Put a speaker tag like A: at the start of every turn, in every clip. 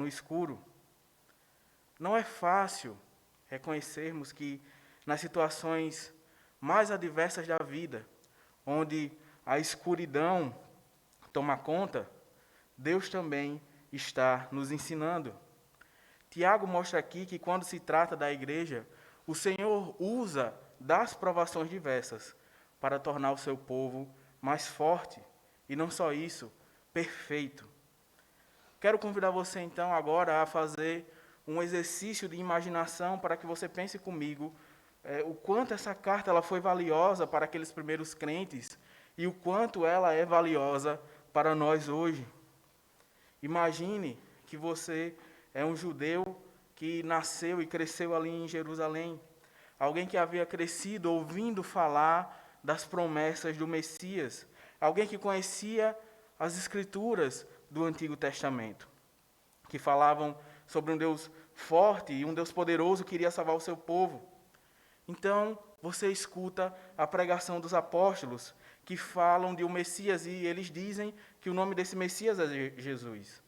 A: no escuro. Não é fácil reconhecermos que nas situações mais adversas da vida, onde a escuridão toma conta, Deus também está nos ensinando. Tiago mostra aqui que quando se trata da igreja, o Senhor usa das provações diversas para tornar o seu povo mais forte, e não só isso, perfeito. Quero convidar você então agora a fazer um exercício de imaginação para que você pense comigo o quanto essa carta ela foi valiosa para aqueles primeiros crentes e o quanto ela é valiosa para nós hoje. Imagine que você é um judeu que nasceu e cresceu ali em Jerusalém, alguém que havia crescido ouvindo falar das promessas do Messias, alguém que conhecia as Escrituras do Antigo Testamento, que falavam sobre um Deus forte e um Deus poderoso que iria salvar o seu povo. Então, você escuta a pregação dos apóstolos, que falam de um Messias, e eles dizem que o nome desse Messias é Jesus.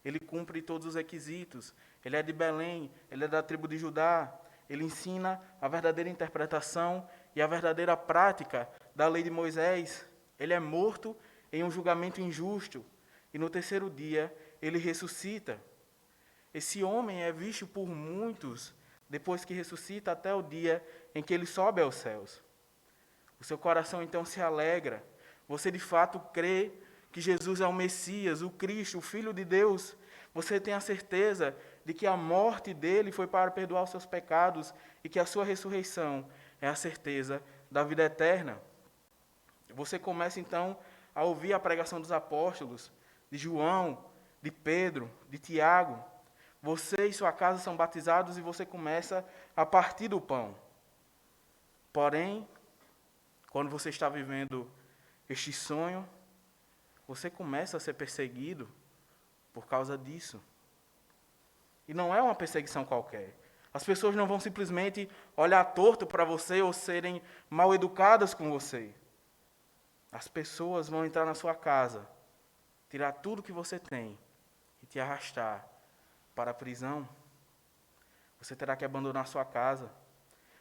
A: Ele cumpre todos os requisitos, ele é de Belém, ele é da tribo de Judá, ele ensina a verdadeira interpretação e a verdadeira prática da lei de Moisés. Ele é morto em um julgamento injusto, e no terceiro dia ele ressuscita. Esse homem é visto por muitos depois que ressuscita até o dia em que ele sobe aos céus. O seu coração então se alegra. Você de fato crê que Jesus é o Messias, o Cristo, o Filho de Deus. Você tem a certeza de que a morte dele foi para perdoar os seus pecados e que a sua ressurreição é a certeza da vida eterna. Você começa então a ouvir a pregação dos apóstolos, de João, de Pedro, de Tiago. Você e sua casa são batizados e você começa a partir do pão. Porém, quando você está vivendo este sonho, você começa a ser perseguido por causa disso. E não é uma perseguição qualquer. As pessoas não vão simplesmente olhar torto para você ou serem mal educadas com você. As pessoas vão entrar na sua casa, tirar tudo que você tem e te arrastar para a prisão. Você terá que abandonar sua casa.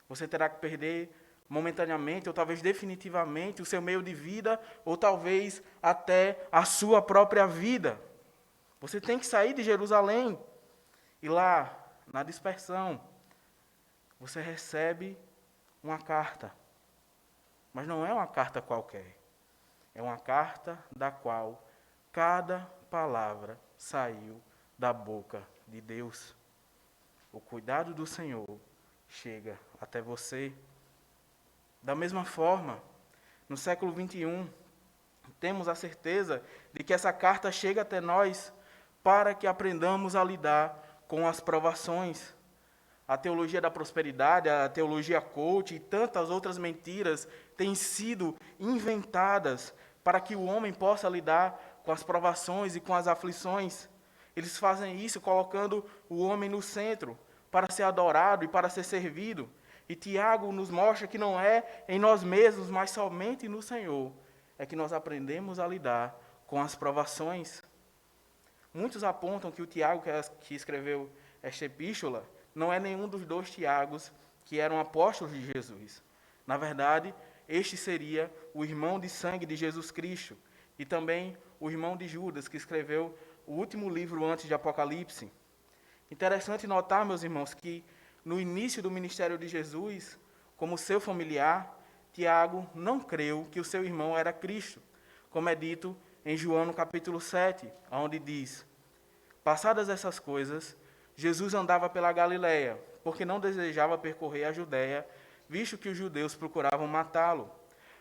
A: Você terá que perder momentaneamente, ou talvez definitivamente, o seu meio de vida, ou talvez até a sua própria vida. Você tem que sair de Jerusalém. E lá, na dispersão, você recebe uma carta. Mas não é uma carta qualquer. É uma carta da qual cada palavra saiu da boca de Deus. O cuidado do Senhor chega até você. Da mesma forma, no século 21, temos a certeza de que essa carta chega até nós para que aprendamos a lidar com as provações. A teologia da prosperidade, a teologia coach e tantas outras mentiras têm sido inventadas para que o homem possa lidar com as provações e com as aflições. Eles fazem isso colocando o homem no centro, para ser adorado e para ser servido. E Tiago nos mostra que não é em nós mesmos, mas somente no Senhor, é que nós aprendemos a lidar com as provações. Muitos apontam que o Tiago, que escreveu esta epístola, não é nenhum dos dois Tiagos que eram apóstolos de Jesus. Na verdade, este seria o irmão de sangue de Jesus Cristo e também o irmão de Judas, que escreveu o último livro antes de Apocalipse. Interessante notar, meus irmãos, que no início do ministério de Jesus, como seu familiar, Tiago não creu que o seu irmão era Cristo, como é dito em João no capítulo 7, onde diz: passadas essas coisas, Jesus andava pela Galileia, porque não desejava percorrer a Judéia, visto que os judeus procuravam matá-lo.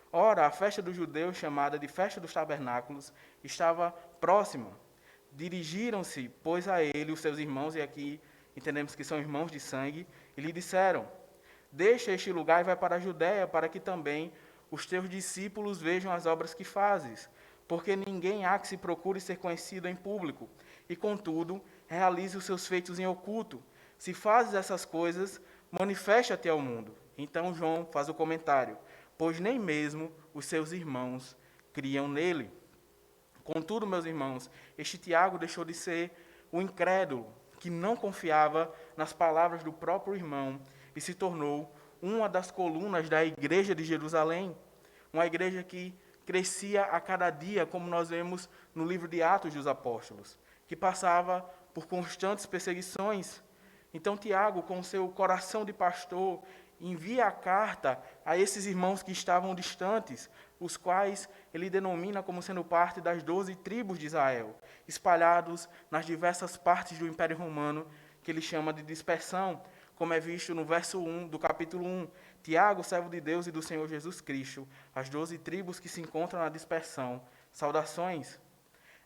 A: Ora, a festa dos judeus, chamada de Festa dos Tabernáculos, estava próxima. Dirigiram-se, pois, a ele os seus irmãos, e aqui entendemos que são irmãos de sangue, e lhe disseram: deixa este lugar e vai para a Judéia, para que também os teus discípulos vejam as obras que fazes, porque ninguém há que se procure ser conhecido em público, e contudo, realize os seus feitos em oculto. Se fazes essas coisas, manifesta-te ao mundo. Então João faz o comentário: pois nem mesmo os seus irmãos criam nele. Contudo, meus irmãos, este Tiago deixou de ser o incrédulo, que não confiava nas palavras do próprio irmão e se tornou uma das colunas da igreja de Jerusalém, uma igreja que crescia a cada dia, como nós vemos no livro de Atos dos Apóstolos, que passava por constantes perseguições. Então Tiago, com seu coração de pastor, envia a carta a esses irmãos que estavam distantes, os quais ele denomina como sendo parte das 12 tribos de Israel, espalhados nas diversas partes do Império Romano, que ele chama de dispersão, como é visto no verso 1 do capítulo 1. Tiago, servo de Deus e do Senhor Jesus Cristo, as 12 tribos que se encontram na dispersão, saudações.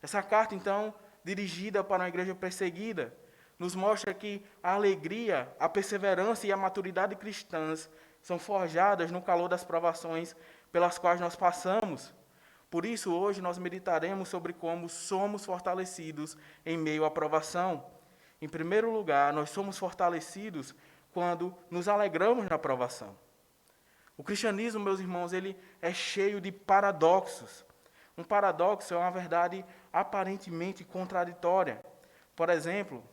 A: Essa carta, então, dirigida para uma igreja perseguida, nos mostra que a alegria, a perseverança e a maturidade cristãs são forjadas no calor das provações pelas quais nós passamos. Por isso, hoje nós meditaremos sobre como somos fortalecidos em meio à provação. Em primeiro lugar, nós somos fortalecidos quando nos alegramos na provação. O cristianismo, meus irmãos, ele é cheio de paradoxos. Um paradoxo é uma verdade aparentemente contraditória. Por exemplo,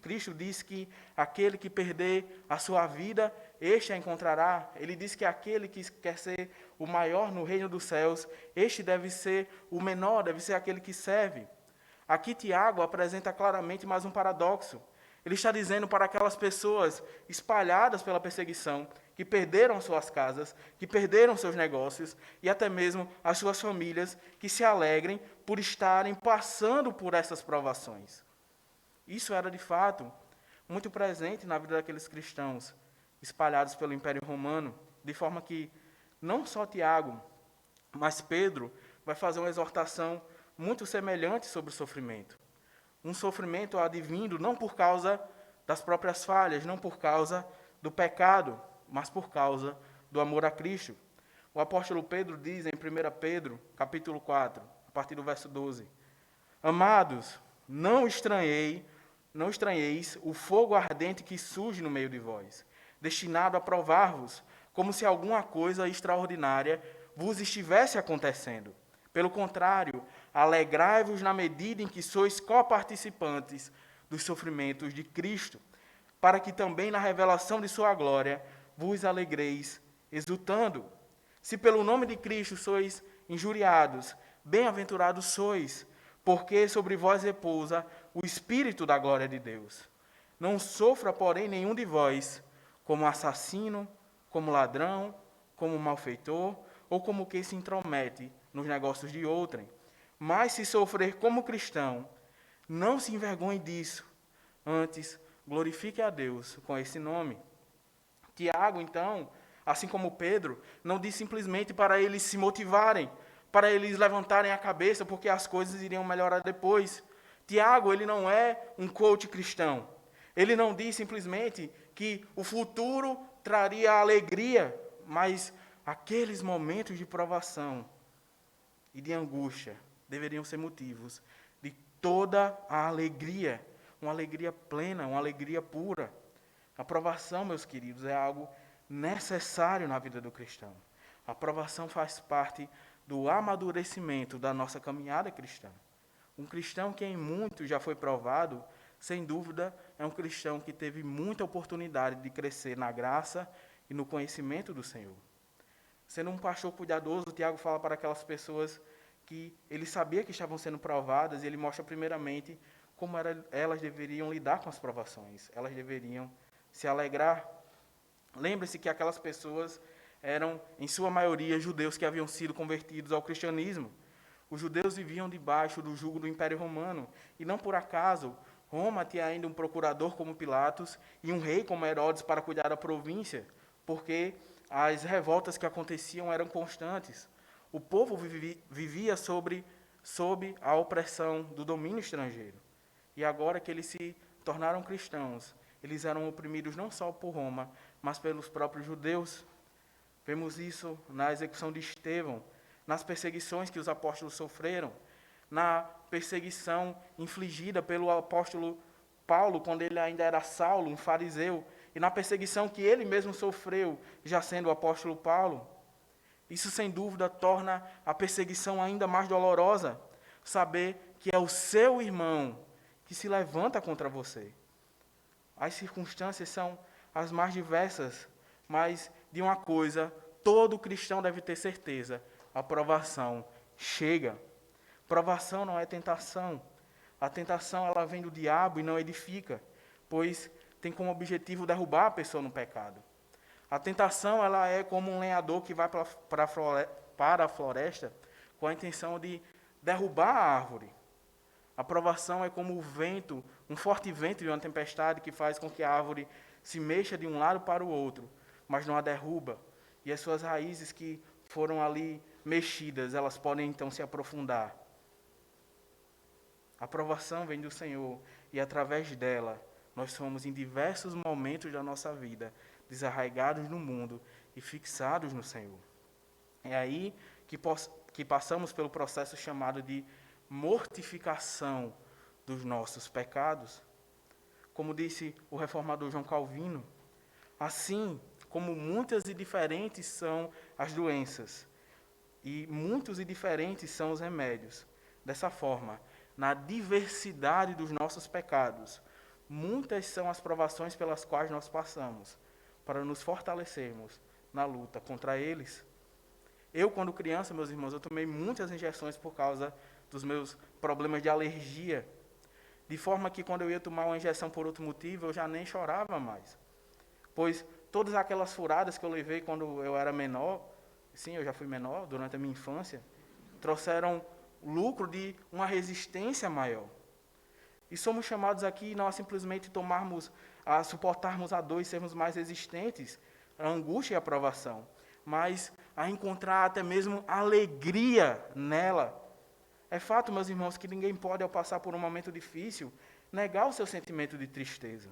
A: Cristo diz que aquele que perder a sua vida, este a encontrará. Ele diz que aquele que quer ser o maior no reino dos céus, este deve ser o menor, deve ser aquele que serve. Aqui Tiago apresenta claramente mais um paradoxo. Ele está dizendo para aquelas pessoas espalhadas pela perseguição, que perderam suas casas, que perderam seus negócios e até mesmo as suas famílias, que se alegrem por estarem passando por essas provações. Isso era, de fato, muito presente na vida daqueles cristãos espalhados pelo Império Romano, de forma que não só Tiago, mas Pedro vai fazer uma exortação muito semelhante sobre o sofrimento. Um sofrimento advindo não por causa das próprias falhas, não por causa do pecado, mas por causa do amor a Cristo. O apóstolo Pedro diz em 1 Pedro, capítulo 4, a partir do verso 12: Amados, não estranheis o fogo ardente que surge no meio de vós, destinado a provar-vos, como se alguma coisa extraordinária vos estivesse acontecendo. Pelo contrário, alegrai-vos na medida em que sois coparticipantes dos sofrimentos de Cristo, para que também na revelação de sua glória vos alegreis, exultando. Se pelo nome de Cristo sois injuriados, bem-aventurados sois, porque sobre vós repousa o Espírito da glória de Deus. Não sofra, porém, nenhum de vós como assassino, como ladrão, como malfeitor, ou como que se intromete nos negócios de outrem. Mas se sofrer como cristão, não se envergonhe disso. Antes, glorifique a Deus com esse nome. Tiago, então, assim como Pedro, não diz simplesmente para eles se motivarem, para eles levantarem a cabeça, porque as coisas iriam melhorar depois. Tiago, ele não é um coach cristão. Ele não diz simplesmente que o futuro traria alegria, mas aqueles momentos de provação e de angústia deveriam ser motivos de toda a alegria, uma alegria plena, uma alegria pura. A provação, meus queridos, é algo necessário na vida do cristão. A provação faz parte do amadurecimento da nossa caminhada cristã. Um cristão que em muito já foi provado, sem dúvida, é um cristão que teve muita oportunidade de crescer na graça e no conhecimento do Senhor. Sendo um pastor cuidadoso, Tiago fala para aquelas pessoas que ele sabia que estavam sendo provadas, e ele mostra primeiramente como elas deveriam lidar com as provações. Elas deveriam se alegrar. Lembre-se que aquelas pessoas eram, em sua maioria, judeus que haviam sido convertidos ao cristianismo. Os judeus viviam debaixo do jugo do Império Romano, e não por acaso, Roma tinha ainda um procurador como Pilatos e um rei como Herodes para cuidar da província, porque as revoltas que aconteciam eram constantes. O povo vivia sob a opressão do domínio estrangeiro. E agora que eles se tornaram cristãos, eles eram oprimidos não só por Roma, mas pelos próprios judeus. Vemos isso na execução de Estevão, nas perseguições que os apóstolos sofreram, na perseguição infligida pelo apóstolo Paulo, quando ele ainda era Saulo, um fariseu, e na perseguição que ele mesmo sofreu, já sendo o apóstolo Paulo. Isso, sem dúvida, torna a perseguição ainda mais dolorosa, saber que é o seu irmão que se levanta contra você. As circunstâncias são as mais diversas, mas de uma coisa todo cristão deve ter certeza: a provação chega. Provação não é tentação. A tentação ela vem do diabo e não edifica, pois tem como objetivo derrubar a pessoa no pecado. A tentação ela é como um lenhador que vai para a floresta com a intenção de derrubar a árvore. A provação é como o vento, um forte vento de uma tempestade que faz com que a árvore se mexa de um lado para o outro, mas não a derruba. E as suas raízes que foram ali mexidas, elas podem então se aprofundar. A provação vem do Senhor e através dela nós somos em diversos momentos da nossa vida desarraigados no mundo e fixados no Senhor. É aí que passamos pelo processo chamado de mortificação dos nossos pecados. Como disse o reformador João Calvino, assim como muitas e diferentes são as doenças, e muitos e diferentes são os remédios, dessa forma, na diversidade dos nossos pecados, muitas são as provações pelas quais nós passamos, para nos fortalecermos na luta contra eles. Eu, quando criança, meus irmãos, eu tomei muitas injeções por causa dos meus problemas de alergia, de forma que quando eu ia tomar uma injeção por outro motivo, eu já nem chorava mais. Pois todas aquelas furadas que eu levei quando eu era menor, sim, eu já fui menor, durante a minha infância, trouxeram lucro de uma resistência maior. E somos chamados aqui não a simplesmente suportarmos a dor e sermos mais resistentes à angústia e à provação, mas a encontrar até mesmo alegria nela. É fato, meus irmãos, que ninguém pode, ao passar por um momento difícil, negar o seu sentimento de tristeza.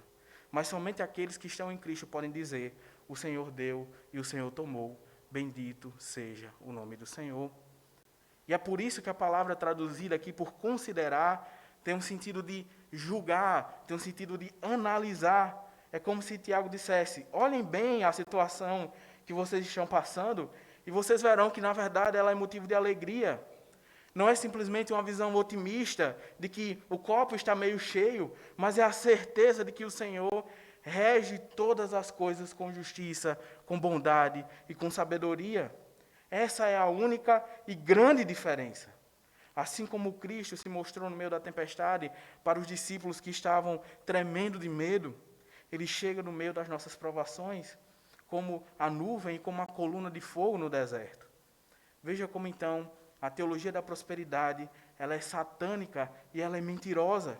A: Mas somente aqueles que estão em Cristo podem dizer: o Senhor deu e o Senhor tomou, bendito seja o nome do Senhor. E é por isso que a palavra traduzida aqui por considerar tem um sentido de julgar, tem um sentido de analisar. É como se Tiago dissesse: olhem bem a situação que vocês estão passando e vocês verão que, na verdade, ela é motivo de alegria. Não é simplesmente uma visão otimista de que o copo está meio cheio, mas é a certeza de que o Senhor rege todas as coisas com justiça, com bondade e com sabedoria. Essa é a única e grande diferença. Assim como Cristo se mostrou no meio da tempestade para os discípulos que estavam tremendo de medo, Ele chega no meio das nossas provações, como a nuvem e como a coluna de fogo no deserto. Veja como então a teologia da prosperidade, ela é satânica e ela é mentirosa.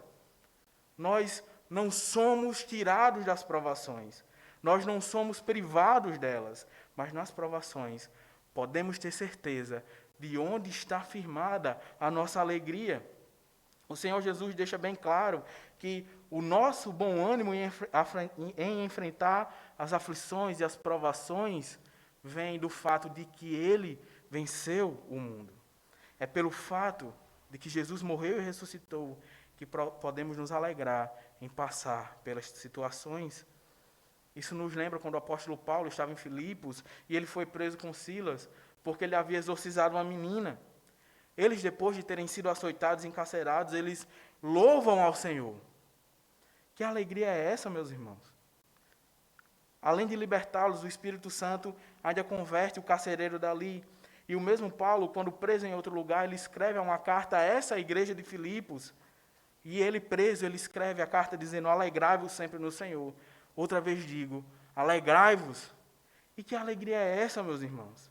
A: Nós não somos tirados das provações, nós não somos privados delas, mas nas provações podemos ter certeza de onde está firmada a nossa alegria. O Senhor Jesus deixa bem claro que o nosso bom ânimo em enfrentar as aflições e as provações vem do fato de que Ele venceu o mundo. É pelo fato de que Jesus morreu e ressuscitou que podemos nos alegrar em passar pelas situações. Isso nos lembra quando o apóstolo Paulo estava em Filipos e ele foi preso com Silas porque ele havia exorcizado uma menina. Eles, depois de terem sido açoitados e encarcerados, eles louvam ao Senhor. Que alegria é essa, meus irmãos? Além de libertá-los, o Espírito Santo ainda converte o carcereiro dali. E o mesmo Paulo, quando preso em outro lugar, ele escreve uma carta a essa igreja de Filipos. E ele preso, ele escreve a carta dizendo: alegrai-vos sempre no Senhor. Outra vez digo, alegrai-vos. E que alegria é essa, meus irmãos?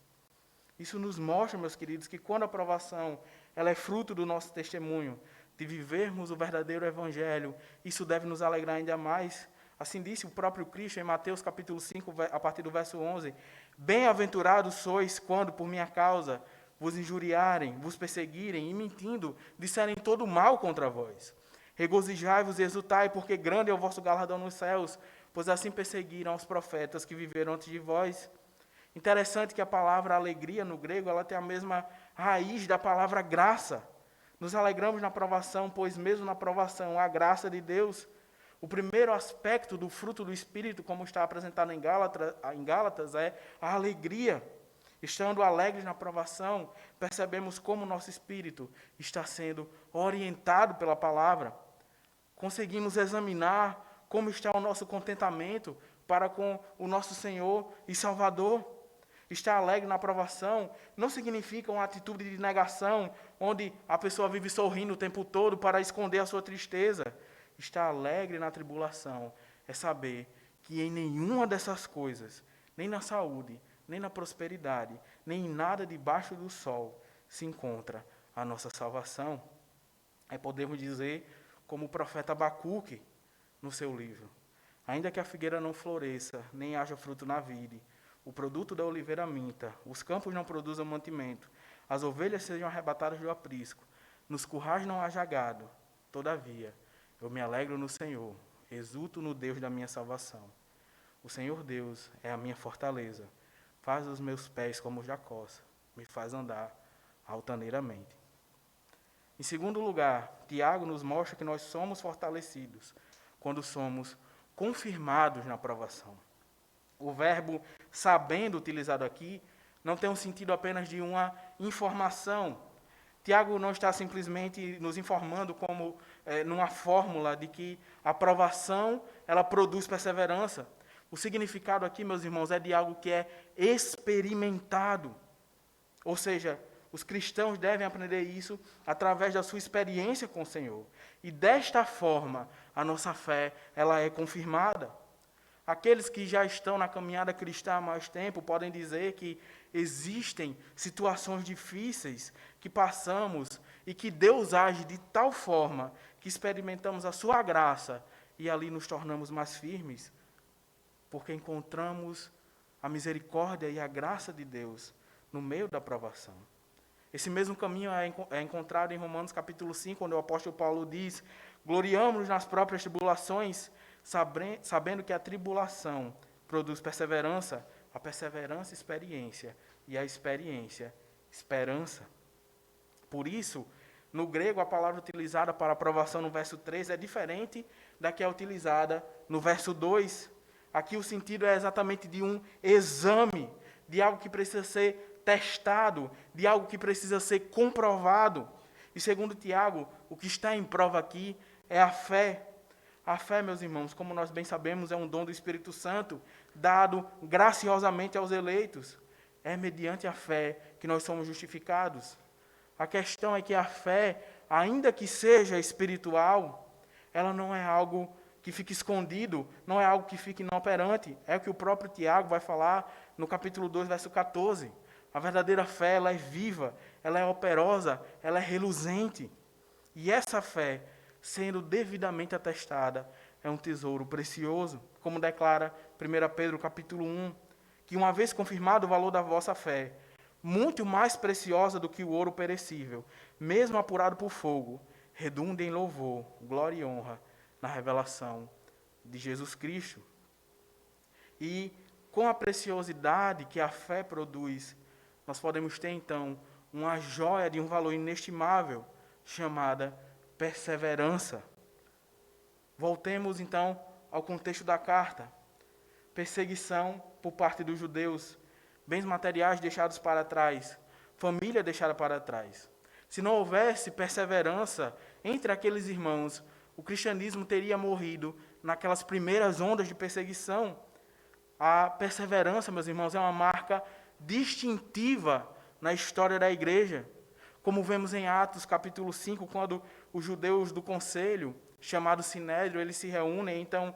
A: Isso nos mostra, meus queridos, que quando a provação ela é fruto do nosso testemunho, de vivermos o verdadeiro Evangelho, isso deve nos alegrar ainda mais. Assim disse o próprio Cristo em Mateus capítulo 5, a partir do verso 11, bem-aventurados sois quando, por minha causa, vos injuriarem, vos perseguirem e, mentindo, disserem todo mal contra vós. Regozijai-vos e exultai, porque grande é o vosso galardão nos céus, pois assim perseguiram os profetas que viveram antes de vós. Interessante que a palavra alegria no grego, ela tem a mesma raiz da palavra graça. Nos alegramos na provação, pois mesmo na provação, a graça de Deus. O primeiro aspecto do fruto do Espírito, como está apresentado em Gálatas, é a alegria. Estando alegres na provação, percebemos como o nosso espírito está sendo orientado pela palavra. Conseguimos examinar como está o nosso contentamento para com o nosso Senhor e Salvador? Estar alegre na aprovação não significa uma atitude de negação, onde a pessoa vive sorrindo o tempo todo para esconder a sua tristeza. Estar alegre na tribulação é saber que em nenhuma dessas coisas, nem na saúde, nem na prosperidade, nem em nada debaixo do sol, se encontra a nossa salvação. Podemos dizer, como o profeta Abacuque, no seu livro: ainda que a figueira não floresça, nem haja fruto na vide, o produto da oliveira minta, os campos não produzam mantimento, as ovelhas sejam arrebatadas do aprisco, nos currais não haja gado, todavia, eu me alegro no Senhor, exulto no Deus da minha salvação. O Senhor Deus é a minha fortaleza, faz os meus pés como Jacós, me faz andar altaneiramente. Em segundo lugar, Tiago nos mostra que nós somos fortalecidos quando somos confirmados na aprovação. O verbo sabendo, utilizado aqui, não tem um sentido apenas de uma informação. Tiago não está simplesmente nos informando como numa fórmula de que a aprovação ela produz perseverança. O significado aqui, meus irmãos, é de algo que é experimentado. Ou seja, os cristãos devem aprender isso através da sua experiência com o Senhor. E desta forma, a nossa fé ela é confirmada. Aqueles que já estão na caminhada cristã há mais tempo podem dizer que existem situações difíceis que passamos e que Deus age de tal forma que experimentamos a sua graça e ali nos tornamos mais firmes, porque encontramos a misericórdia e a graça de Deus no meio da provação. Esse mesmo caminho é encontrado em Romanos capítulo 5, onde o apóstolo Paulo diz: gloriamo-nos nas próprias tribulações, sabendo que a tribulação produz perseverança, a perseverança experiência, e a experiência esperança. Por isso, no grego, a palavra utilizada para aprovação no verso 3 é diferente da que é utilizada no verso 2. Aqui o sentido é exatamente de um exame, de algo que precisa ser testado, de algo que precisa ser comprovado. E segundo Tiago, o que está em prova aqui é a fé. A fé, meus irmãos, como nós bem sabemos, é um dom do Espírito Santo, dado graciosamente aos eleitos. É mediante a fé que nós somos justificados. A questão é que a fé, ainda que seja espiritual, ela não é algo que fique escondido, não é algo que fique inoperante. É o que o próprio Tiago vai falar no capítulo 2, verso 14. A verdadeira fé, ela é viva, ela é operosa, ela é reluzente. E essa fé, sendo devidamente atestada, é um tesouro precioso, como declara 1 Pedro capítulo 1, que uma vez confirmado o valor da vossa fé, muito mais preciosa do que o ouro perecível, mesmo apurado por fogo, redunda em louvor, glória e honra na revelação de Jesus Cristo. E com a preciosidade que a fé produz, nós podemos ter, então, uma joia de um valor inestimável, chamada perseverança. Voltemos, então, ao contexto da carta. Perseguição por parte dos judeus, bens materiais deixados para trás, família deixada para trás. Se não houvesse perseverança entre aqueles irmãos, o cristianismo teria morrido naquelas primeiras ondas de perseguição. A perseverança, meus irmãos, é uma marca distintiva na história da igreja. Como vemos em Atos capítulo 5, quando os judeus do conselho, chamado Sinédrio, eles se reúnem, então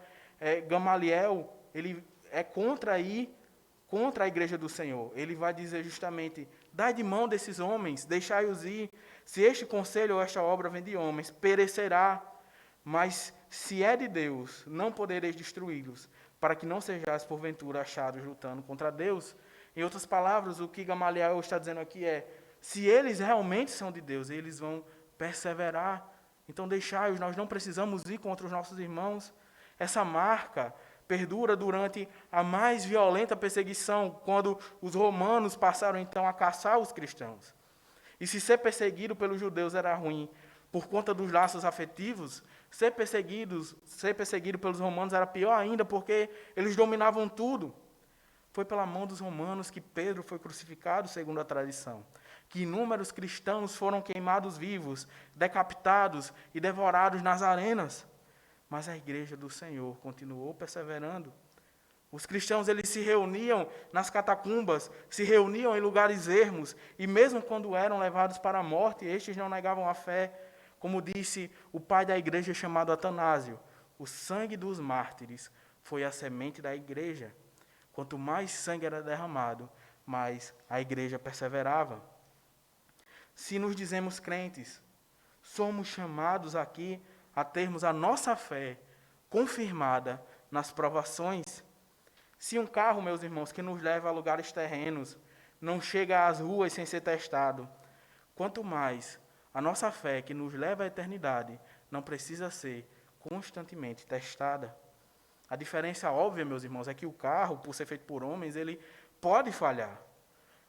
A: Gamaliel, ele é contra a igreja do Senhor. Ele vai dizer justamente: dai de mão desses homens, deixai-os ir. Se este conselho ou esta obra vem de homens, perecerá. Mas se é de Deus, não podereis destruí-los, para que não sejais porventura achados lutando contra Deus. Em outras palavras, o que Gamaliel está dizendo aqui é: se eles realmente são de Deus, eles vão perseverar. Então deixai-os, nós não precisamos ir contra os nossos irmãos. Essa marca perdura durante a mais violenta perseguição, quando os romanos passaram então a caçar os cristãos. E se ser perseguido pelos judeus era ruim, por conta dos laços afetivos, ser perseguido pelos romanos era pior ainda, porque eles dominavam tudo. Foi pela mão dos romanos que Pedro foi crucificado, segundo a tradição. Que inúmeros cristãos foram queimados vivos, decapitados e devorados nas arenas. mas a igreja do Senhor continuou perseverando. Os cristãos, eles se reuniam nas catacumbas, se reuniam em lugares ermos, e mesmo quando eram levados para a morte, estes não negavam a fé. Como disse o pai da igreja chamado Atanásio, o sangue dos mártires foi a semente da igreja. Quanto mais sangue era derramado, mais a igreja perseverava. Se nos dizemos crentes, somos chamados aqui a termos a nossa fé confirmada nas provações. Se um carro, meus irmãos, que nos leva a lugares terrenos, não chega às ruas sem ser testado, quanto mais a nossa fé que nos leva à eternidade não precisa ser constantemente testada. A diferença óbvia, meus irmãos, é que o carro, por ser feito por homens, ele pode falhar.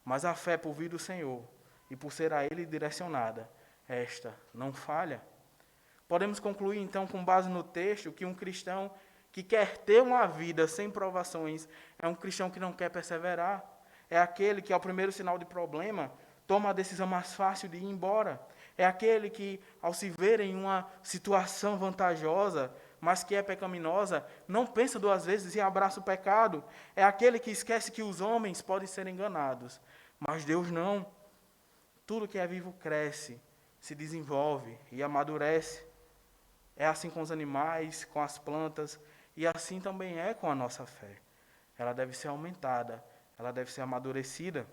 A: Mas a fé por vir do Senhor e por ser a Ele direcionada, esta não falha. Podemos concluir, então, com base no texto, que um cristão que quer ter uma vida sem provações é um cristão que não quer perseverar. É aquele que, ao primeiro sinal de problema, toma a decisão mais fácil de ir embora. É aquele que, ao se ver em uma situação vantajosa, mas que é pecaminosa, não pensa duas vezes e abraça o pecado. É aquele que esquece que os homens podem ser enganados, mas Deus não. Tudo que é vivo cresce, se desenvolve e amadurece. É assim com os animais, com as plantas, e assim também é com a nossa fé. Ela deve ser aumentada, ela deve ser amadurecida.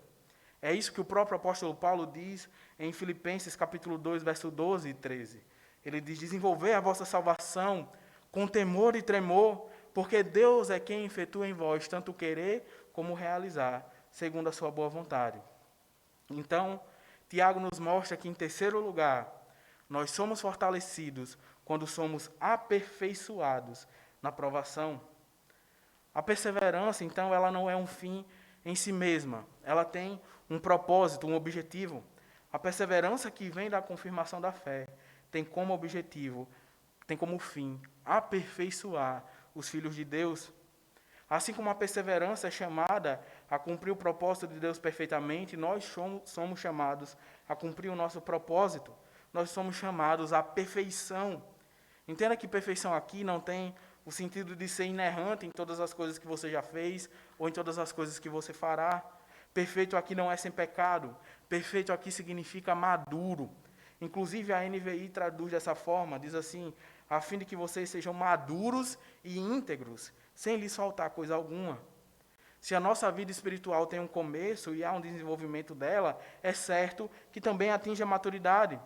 A: É isso que o próprio apóstolo Paulo diz em Filipenses capítulo 2, verso 12 e 13. Ele diz: desenvolver a vossa salvação com temor e tremor, porque Deus é quem efetua em vós tanto querer como realizar, segundo a sua boa vontade. Então, Tiago nos mostra que, em terceiro lugar, nós somos fortalecidos quando somos aperfeiçoados na provação. A perseverança, então, ela não é um fim em si mesma. Ela tem um propósito, um objetivo. A perseverança que vem da confirmação da fé tem como objetivo, tem como fim, aperfeiçoar os filhos de Deus. Assim como a perseverança é chamada a cumprir o propósito de Deus perfeitamente, nós somos chamados a cumprir o nosso propósito. Nós somos chamados à perfeição. Entenda que perfeição aqui não tem o sentido de ser inerrante em todas as coisas que você já fez ou em todas as coisas que você fará. Perfeito aqui não é sem pecado. Perfeito aqui significa maduro. Inclusive a NVI traduz dessa forma, diz assim: a fim de que vocês sejam maduros e íntegros, sem lhes faltar coisa alguma. Se a nossa vida espiritual tem um começo e há um desenvolvimento dela, é certo que também atinge a maturidade.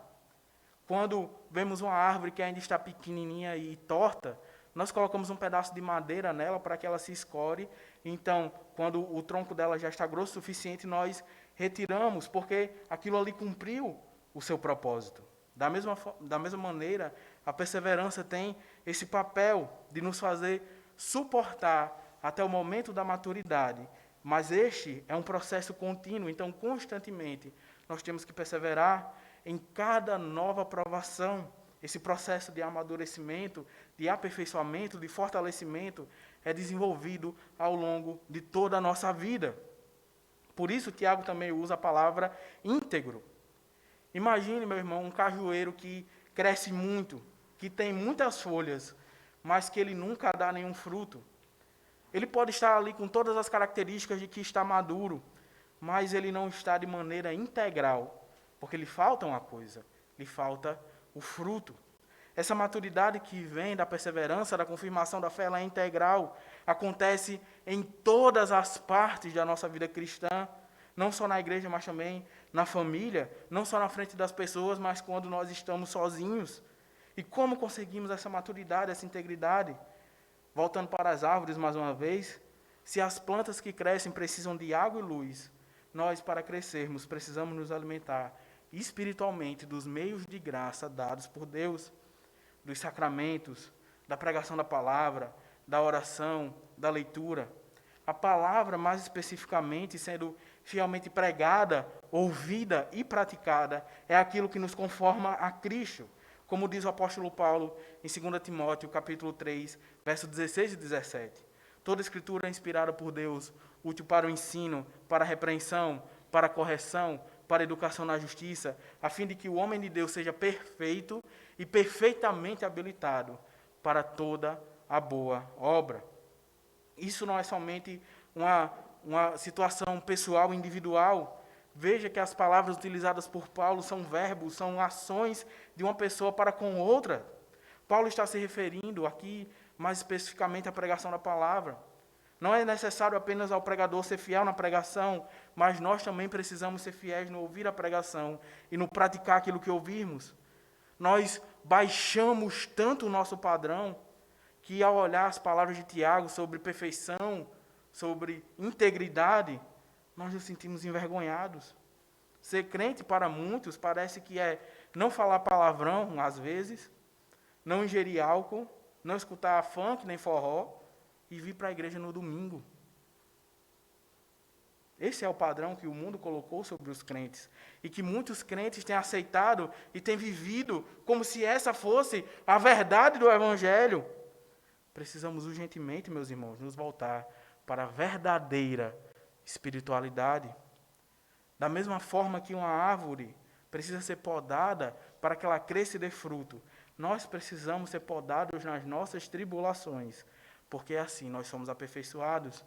A: Quando vemos uma árvore que ainda está pequenininha e torta, nós colocamos um pedaço de madeira nela para que ela se escore. Então, quando o tronco dela já está grosso o suficiente, nós retiramos, porque aquilo ali cumpriu o seu propósito. Da mesma maneira, a perseverança tem esse papel de nos fazer suportar até o momento da maturidade. Mas este é um processo contínuo, então constantemente nós temos que perseverar em cada nova provação. Esse processo de amadurecimento, de aperfeiçoamento, de fortalecimento é desenvolvido ao longo de toda a nossa vida. Por isso, Tiago também usa a palavra íntegro. Imagine, meu irmão, um cajueiro que cresce muito, que tem muitas folhas, mas que ele nunca dá nenhum fruto. Ele pode estar ali com todas as características de que está maduro, mas ele não está de maneira integral, porque lhe falta uma coisa, lhe falta o fruto. Essa maturidade que vem da perseverança, da confirmação da fé, ela é integral, acontece em todas as partes da nossa vida cristã, não só na igreja, mas também na família, não só na frente das pessoas, mas quando nós estamos sozinhos. E como conseguimos essa maturidade, essa integridade? Voltando para as árvores mais uma vez, se as plantas que crescem precisam de água e luz, nós, para crescermos, precisamos nos alimentar espiritualmente dos meios de graça dados por Deus, dos sacramentos, da pregação da palavra, da oração, da leitura. A palavra, mais especificamente, sendo fielmente pregada, ouvida e praticada, é aquilo que nos conforma a Cristo. Como diz o apóstolo Paulo em 2 Timóteo, capítulo 3, versos 16 e 17. Toda escritura é inspirada por Deus, útil para o ensino, para a repreensão, para a correção, para a educação na justiça, a fim de que o homem de Deus seja perfeito e perfeitamente habilitado para toda a boa obra. Isso não é somente uma situação pessoal, individual. Veja que as palavras utilizadas por Paulo são verbos, são ações de uma pessoa para com outra. Paulo está se referindo aqui, mais especificamente, à pregação da palavra. Não é necessário apenas ao pregador ser fiel na pregação, mas nós também precisamos ser fiéis no ouvir a pregação e no praticar aquilo que ouvirmos. Nós baixamos tanto o nosso padrão que, ao olhar as palavras de Tiago sobre perfeição, sobre integridade, nós nos sentimos envergonhados. Ser crente para muitos parece que é não falar palavrão, às vezes, não ingerir álcool, não escutar funk nem forró e vir para a igreja no domingo. Esse é o padrão que o mundo colocou sobre os crentes e que muitos crentes têm aceitado e têm vivido como se essa fosse a verdade do Evangelho. Precisamos urgentemente, meus irmãos, nos voltar para a verdadeira espiritualidade. Da mesma forma que uma árvore precisa ser podada para que ela cresça e dê fruto, nós precisamos ser podados nas nossas tribulações, porque assim nós somos aperfeiçoados.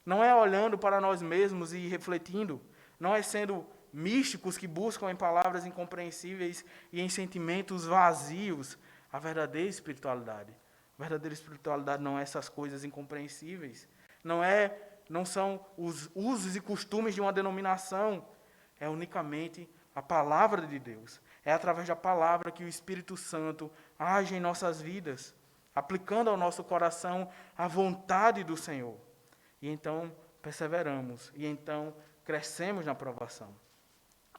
A: Não é olhando para nós mesmos e refletindo, não é sendo místicos que buscam em palavras incompreensíveis e em sentimentos vazios a verdadeira espiritualidade. A verdadeira espiritualidade não é essas coisas incompreensíveis, não são os usos e costumes de uma denominação, é unicamente a palavra de Deus. É através da palavra que o Espírito Santo age em nossas vidas, aplicando ao nosso coração a vontade do Senhor. E então perseveramos, e então crescemos na aprovação.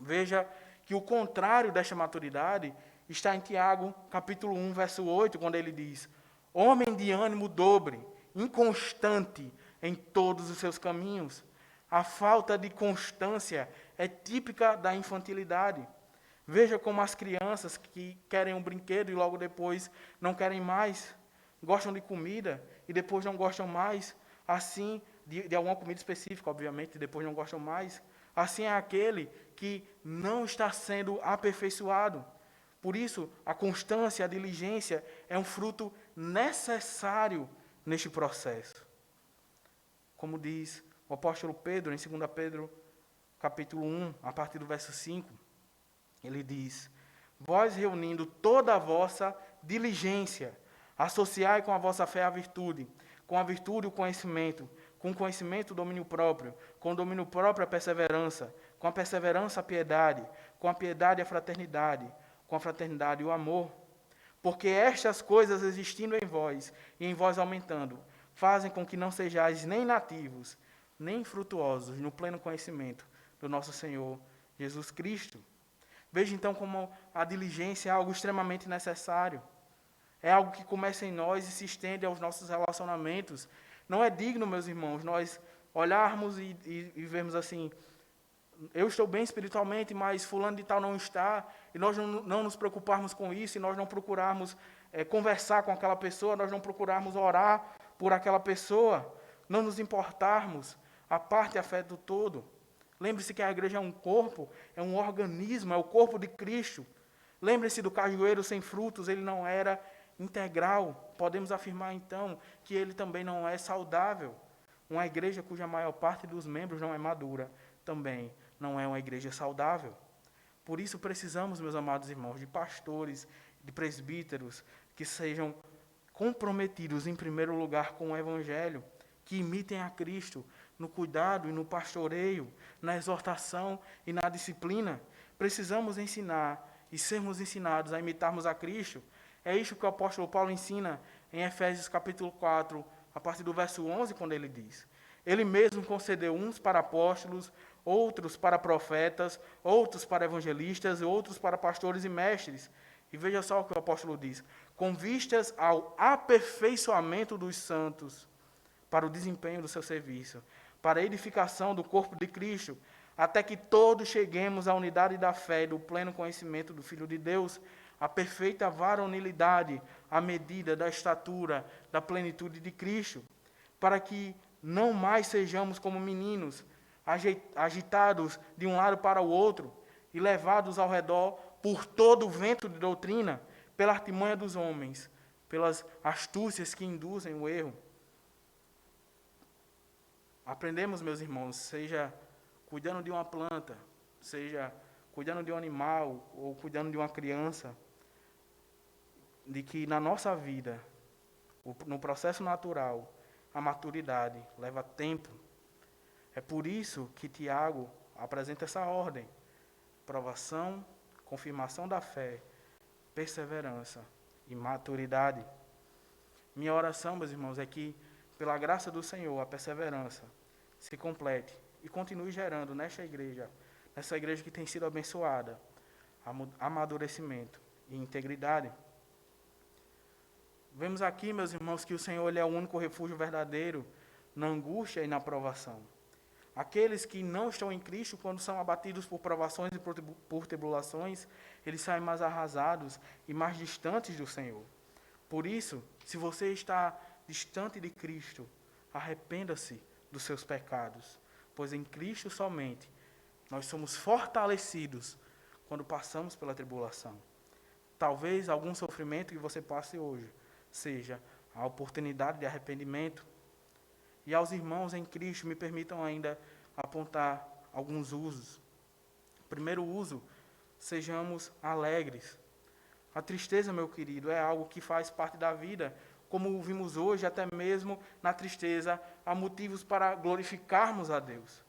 A: Veja que o contrário desta maturidade está em Tiago, capítulo 1, verso 8, quando ele diz: homem de ânimo dobre, inconstante em todos os seus caminhos. A falta de constância é típica da infantilidade. Veja como as crianças que querem um brinquedo e logo depois não querem mais, gostam de comida e depois não gostam mais, assim, de alguma comida específica, obviamente, e depois não gostam mais. Assim é aquele que não está sendo aperfeiçoado. Por isso, a constância, a diligência é um fruto necessário neste processo. Como diz o apóstolo Pedro, em 2 Pedro, capítulo 1, a partir do verso 5, ele diz: vós reunindo toda a vossa diligência, associai com a vossa fé a virtude, com a virtude o conhecimento, com o conhecimento o domínio próprio, com o domínio próprio a perseverança, com a perseverança a piedade, com a piedade a fraternidade, com a fraternidade o amor. Porque estas coisas existindo em vós, e em vós aumentando, fazem com que não sejais nem nativos, nem frutuosos no pleno conhecimento do nosso Senhor Jesus Cristo. Veja então como a diligência é algo extremamente necessário. É algo que começa em nós e se estende aos nossos relacionamentos. Não é digno, meus irmãos, nós olharmos e vermos assim: eu estou bem espiritualmente, mas fulano de tal não está, e nós não nos preocuparmos com isso, e nós não procurarmos conversar com aquela pessoa, nós não procurarmos orar por aquela pessoa, não nos importarmos a parte e a fé do todo. Lembre-se que a igreja é um corpo, é um organismo, é o corpo de Cristo. Lembre-se do cajueiro sem frutos, ele não era integral. Podemos afirmar, então, que ele também não é saudável. Uma igreja cuja maior parte dos membros não é madura, também não é uma igreja saudável. Por isso precisamos, meus amados irmãos, de pastores, de presbíteros, que sejam comprometidos, em primeiro lugar, com o Evangelho, que imitem a Cristo no cuidado e no pastoreio, na exortação e na disciplina. Precisamos ensinar e sermos ensinados a imitarmos a Cristo. É isso que o apóstolo Paulo ensina em Efésios capítulo 4, a partir do verso 11, quando ele diz: ele mesmo concedeu uns para apóstolos, outros para profetas, outros para evangelistas, e outros para pastores e mestres. E veja só o que o apóstolo diz: com vistas ao aperfeiçoamento dos santos, para o desempenho do seu serviço, para a edificação do corpo de Cristo, até que todos cheguemos à unidade da fé e do pleno conhecimento do Filho de Deus, a perfeita varonilidade, à medida da estatura, da plenitude de Cristo, para que não mais sejamos como meninos, agitados de um lado para o outro e levados ao redor por todo o vento de doutrina, pela artimanha dos homens, pelas astúcias que induzem o erro. Aprendemos, meus irmãos, seja cuidando de uma planta, seja cuidando de um animal ou cuidando de uma criança, de que na nossa vida, no processo natural, a maturidade leva tempo. É por isso que Tiago apresenta essa ordem: provação, confirmação da fé, perseverança e maturidade. Minha oração, meus irmãos, é que, pela graça do Senhor, a perseverança se complete e continue gerando nessa igreja que tem sido abençoada, amadurecimento e integridade. Vemos aqui, meus irmãos, que o Senhor ele é o único refúgio verdadeiro na angústia e na provação. Aqueles que não estão em Cristo, quando são abatidos por provações e por tribulações, eles saem mais arrasados e mais distantes do Senhor. Por isso, se você está distante de Cristo, arrependa-se dos seus pecados, pois em Cristo somente nós somos fortalecidos quando passamos pela tribulação. Talvez algum sofrimento que você passe hoje seja a oportunidade de arrependimento. E aos irmãos em Cristo, me permitam ainda apontar alguns usos. Primeiro uso, sejamos alegres. A tristeza, meu querido, é algo que faz parte da vida. Como vimos hoje, até mesmo na tristeza, há motivos para glorificarmos a Deus.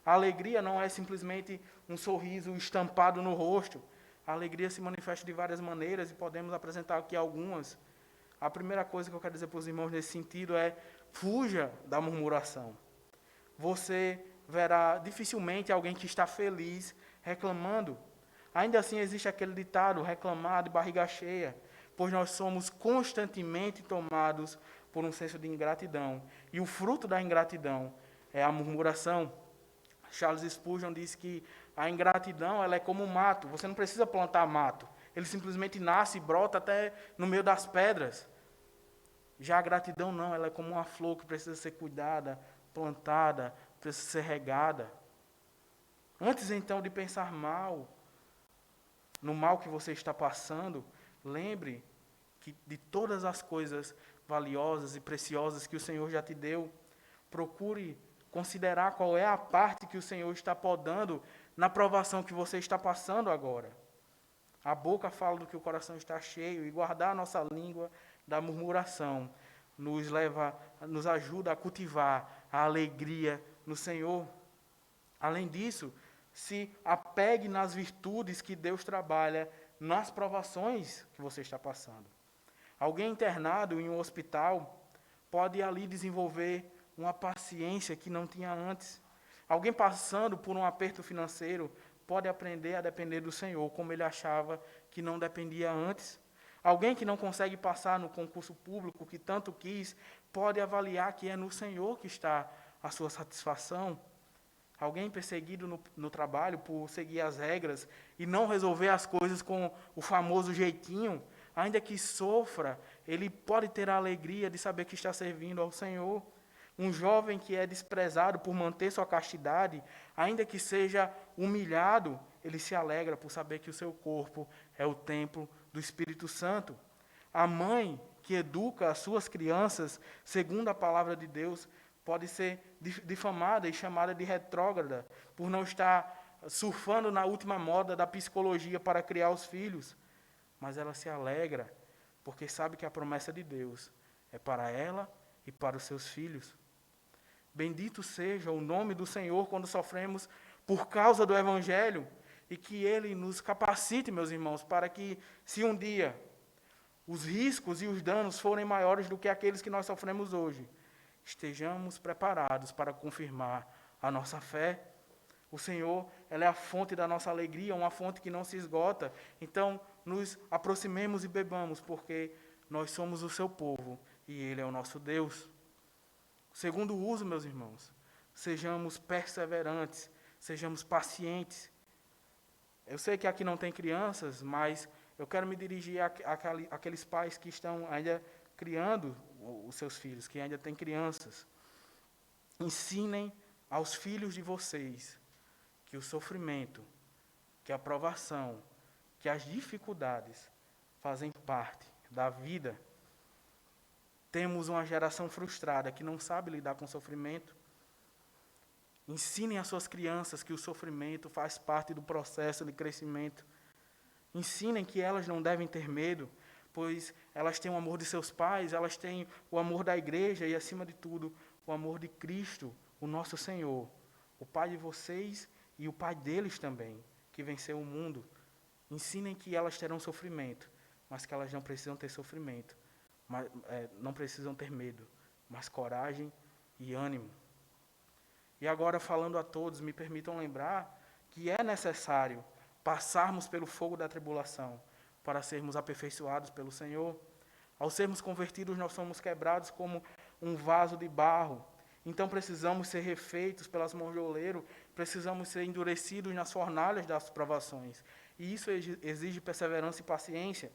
A: A alegria não é simplesmente um sorriso estampado no rosto. A alegria se manifesta de várias maneiras e podemos apresentar aqui algumas. A primeira coisa que eu quero dizer para os irmãos nesse sentido é: fuja da murmuração. Você verá dificilmente alguém que está feliz reclamando. Ainda assim existe aquele ditado: reclamar de barriga cheia, pois nós somos constantemente tomados por um senso de ingratidão. E o fruto da ingratidão é a murmuração. Charles Spurgeon diz que a ingratidão ela é como um mato. Você não precisa plantar mato. Ele simplesmente nasce e brota até no meio das pedras. Já a gratidão não, ela é como uma flor que precisa ser cuidada, plantada, precisa ser regada. Antes então de pensar mal, no mal que você está passando, lembre que de todas as coisas valiosas e preciosas que o Senhor já te deu, procure considerar qual é a parte que o Senhor está podando na provação que você está passando agora. A boca fala do que o coração está cheio, e guardar a nossa língua da murmuração nos ajuda a cultivar a alegria no Senhor. Além disso, se apegue nas virtudes que Deus trabalha nas provações que você está passando. Alguém internado em um hospital pode ali desenvolver uma paciência que não tinha antes. Alguém passando por um aperto financeiro pode aprender a depender do Senhor, como ele achava que não dependia antes. Alguém que não consegue passar no concurso público que tanto quis, pode avaliar que é no Senhor que está a sua satisfação. Alguém perseguido no trabalho por seguir as regras e não resolver as coisas com o famoso jeitinho, ainda que sofra, ele pode ter a alegria de saber que está servindo ao Senhor. Um jovem que é desprezado por manter sua castidade, ainda que seja humilhado, ele se alegra por saber que o seu corpo é o templo do Espírito Santo. A mãe que educa as suas crianças, segundo a palavra de Deus, pode ser difamada e chamada de retrógrada, por não estar surfando na última moda da psicologia para criar os filhos. Mas ela se alegra, porque sabe que a promessa de Deus é para ela e para os seus filhos. Bendito seja o nome do Senhor quando sofremos por causa do Evangelho, e que Ele nos capacite, meus irmãos, para que, se um dia os riscos e os danos forem maiores do que aqueles que nós sofremos hoje, estejamos preparados para confirmar a nossa fé. O Senhor, ela é a fonte da nossa alegria, uma fonte que não se esgota. Então, nos aproximemos e bebamos, porque nós somos o seu povo e Ele é o nosso Deus. Segundo uso, meus irmãos, sejamos perseverantes, sejamos pacientes. Eu sei que aqui não tem crianças, mas eu quero me dirigir àqueles pais que estão ainda criando os seus filhos, que ainda têm crianças. Ensinem aos filhos de vocês que o sofrimento, que a provação, que as dificuldades fazem parte da vida. Temos uma geração frustrada que não sabe lidar com o sofrimento. Ensinem às suas crianças que o sofrimento faz parte do processo de crescimento. Ensinem que elas não devem ter medo, pois elas têm o amor de seus pais, elas têm o amor da igreja e, acima de tudo, o amor de Cristo, o nosso Senhor, o Pai de vocês e o Pai deles também, que venceu o mundo. Ensinem que elas terão sofrimento, mas que elas não precisam ter sofrimento, não precisam ter medo, mas coragem e ânimo. E agora, falando a todos, me permitam lembrar que é necessário passarmos pelo fogo da tribulação para sermos aperfeiçoados pelo Senhor. Ao sermos convertidos, nós somos quebrados como um vaso de barro. Então precisamos ser refeitos pelas mãos de oleiro, precisamos ser endurecidos nas fornalhas das provações. E isso exige perseverança e paciência.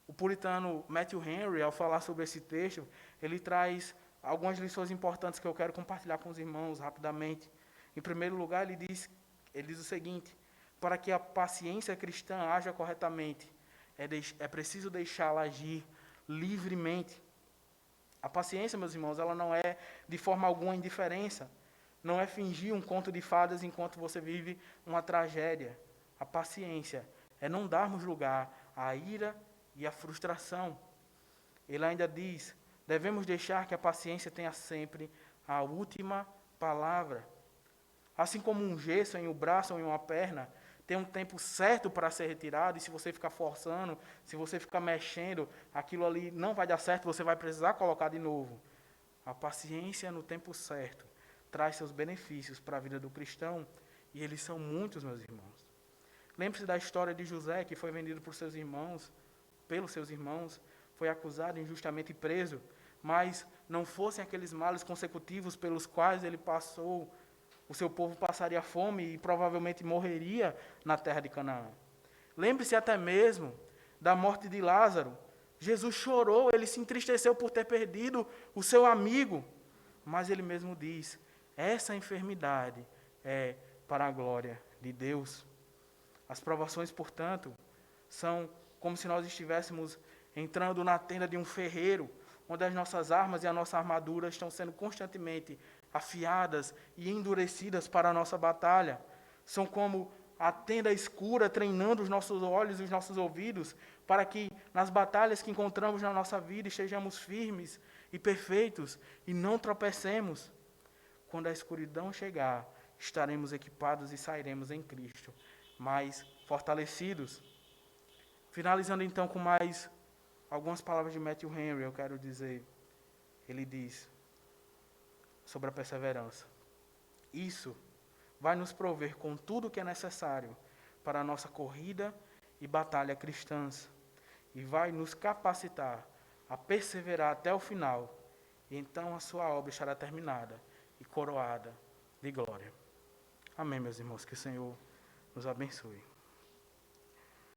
A: O puritano Matthew Henry, ao falar sobre esse texto, ele traz algumas lições importantes que eu quero compartilhar com os irmãos rapidamente. Em primeiro lugar, ele diz o seguinte: para que a paciência cristã haja corretamente, é preciso deixá-la agir livremente. A paciência, meus irmãos, ela não é de forma alguma indiferença. Não é fingir um conto de fadas enquanto você vive uma tragédia. A paciência é não darmos lugar à ira e à frustração. Ele ainda diz: devemos deixar que a paciência tenha sempre a última palavra. Assim como um gesso em um braço ou em uma perna tem um tempo certo para ser retirado, e se você ficar forçando, se você ficar mexendo, aquilo ali não vai dar certo, você vai precisar colocar de novo. A paciência no tempo certo traz seus benefícios para a vida do cristão, e eles são muitos, meus irmãos. Lembre-se da história de José, que foi vendido pelos seus irmãos, foi acusado injustamente e preso, mas não fossem aqueles males consecutivos pelos quais ele passou, o seu povo passaria fome e provavelmente morreria na terra de Canaã. Lembre-se até mesmo da morte de Lázaro. Jesus chorou, ele se entristeceu por ter perdido o seu amigo, mas ele mesmo diz: essa enfermidade é para a glória de Deus. As provações, portanto, são como se nós estivéssemos entrando na tenda de um ferreiro, onde as nossas armas e a nossa armadura estão sendo constantemente afiadas e endurecidas para a nossa batalha. São como a tenda escura treinando os nossos olhos e os nossos ouvidos, para que nas batalhas que encontramos na nossa vida estejamos firmes e perfeitos e não tropecemos. Quando a escuridão chegar, estaremos equipados e sairemos em Cristo, mais fortalecidos. Finalizando então com mais algumas palavras de Matthew Henry, eu quero dizer, ele diz sobre a perseverança: isso vai nos prover com tudo o que é necessário para a nossa corrida e batalha cristãs, e vai nos capacitar a perseverar até o final, e então a sua obra estará terminada e coroada de glória. Amém, meus irmãos, que o Senhor nos abençoe.